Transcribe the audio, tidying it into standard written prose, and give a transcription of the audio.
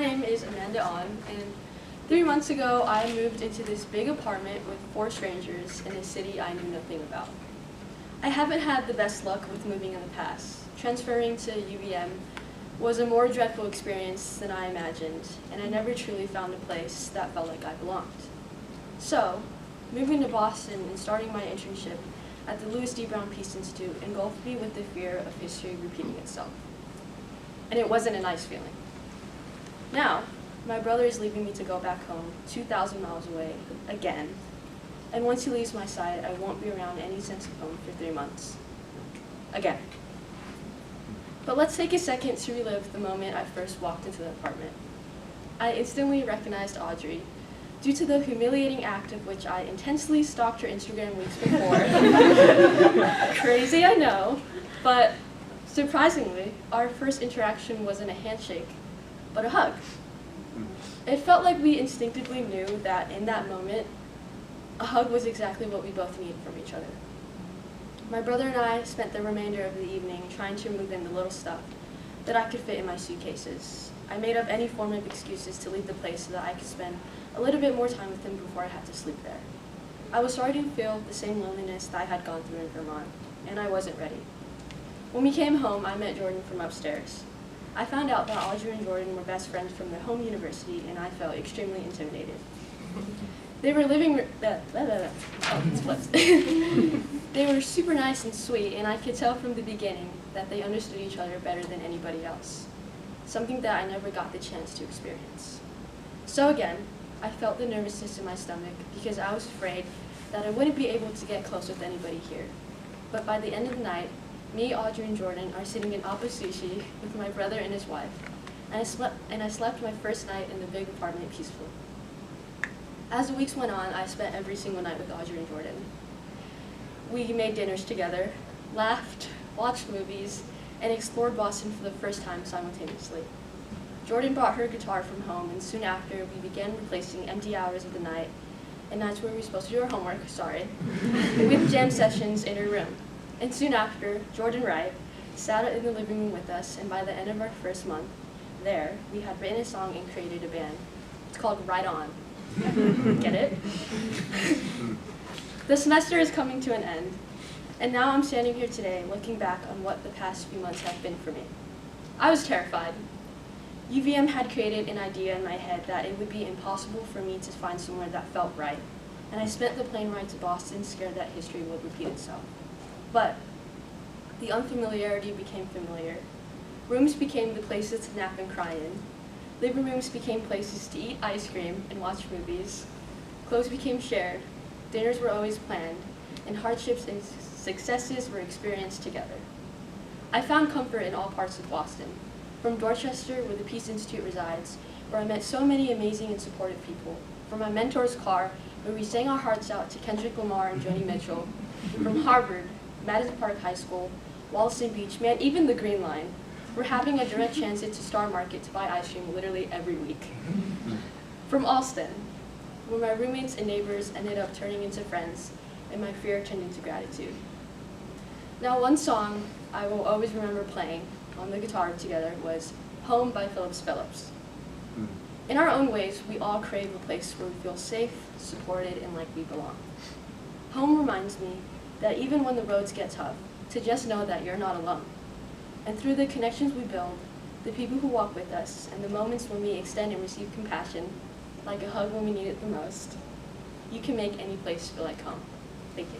name is Amanda On, and 3 months ago I moved into this big apartment with 4 strangers in a city I knew nothing about. I haven't had the best luck with moving in the past. Transferring to UVM was a more dreadful experience than I imagined, and I never truly found a place that felt like I belonged. So, moving to Boston and starting my internship at the Louis D. Brown Peace Institute engulfed me with the fear of history repeating itself. And it wasn't a nice feeling. Now, my brother is leaving me to go back home 2,000 miles away again, and once he leaves my side, I won't be around any sense of home for 3 months. Again. But let's take a second to relive the moment I first walked into the apartment. I instantly recognized Audrey, due to the humiliating act of which I intensely stalked her Instagram weeks before. Crazy, I know, but surprisingly, our first interaction wasn't a handshake, but a hug. It felt like we instinctively knew that in that moment, a hug was exactly what we both needed from each other. My brother and I spent the remainder of the evening trying to move in the little stuff that I could fit in my suitcases. I made up any form of excuses to leave the place so that I could spend a little bit more time with him before I had to sleep there. I was starting to feel the same loneliness that I had gone through in Vermont, and I wasn't ready. When we came home, I met Jordan from upstairs. I found out that Audrey and Jordan were best friends from their home university, and I felt extremely intimidated. They were They were super nice and sweet, and I could tell from the beginning that they understood each other better than anybody else, something that I never got the chance to experience. So again, I felt the nervousness in my stomach because I was afraid that I wouldn't be able to get close with anybody here. But by the end of the night, me, Audrey, and Jordan are sitting in Appa Sushi with my brother and his wife, and I slept my first night in the big apartment peacefully. As the weeks went on, I spent every single night with Audrey and Jordan. We made dinners together, laughed, watched movies, and explored Boston for the first time simultaneously. Jordan brought her guitar from home, and soon after, we began replacing empty hours of the night, and nights where we were supposed to do our homework, with jam sessions in her room. And soon after, Jordan Wright sat in the living room with us, and by the end of our first month there, we had written a song and created a band. It's called Right On. Get it? The semester is coming to an end, and now I'm standing here today looking back on what the past few months have been for me. I was terrified. UVM had created an idea in my head that it would be impossible for me to find somewhere that felt right, and I spent the plane ride to Boston scared that history would repeat itself. But the unfamiliarity became familiar. Rooms became the places to nap and cry in. Living rooms became places to eat ice cream and watch movies. Clothes became shared. Dinners were always planned, and hardships and successes were experienced together. I found comfort in all parts of Boston, from Dorchester, where the Peace Institute resides, where I met so many amazing and supportive people, from my mentor's car, where we sang our hearts out to Kendrick Lamar and Joni Mitchell, from Harvard, Madison Park High School, Wollaston Beach, man, even the Green Line. We're having a direct transit to Star Market to buy ice cream literally every week. From Alston, where my roommates and neighbors ended up turning into friends, and my fear turned into gratitude. Now, one song I will always remember playing on the guitar together was Home by Phillips Phillips. In our own ways, we all crave a place where we feel safe, supported, and like we belong. Home reminds me that even when the roads get tough, to just know that you're not alone. And through the connections we build, the people who walk with us, and the moments when we extend and receive compassion, like a hug when we need it the most, you can make any place feel like home. Thank you.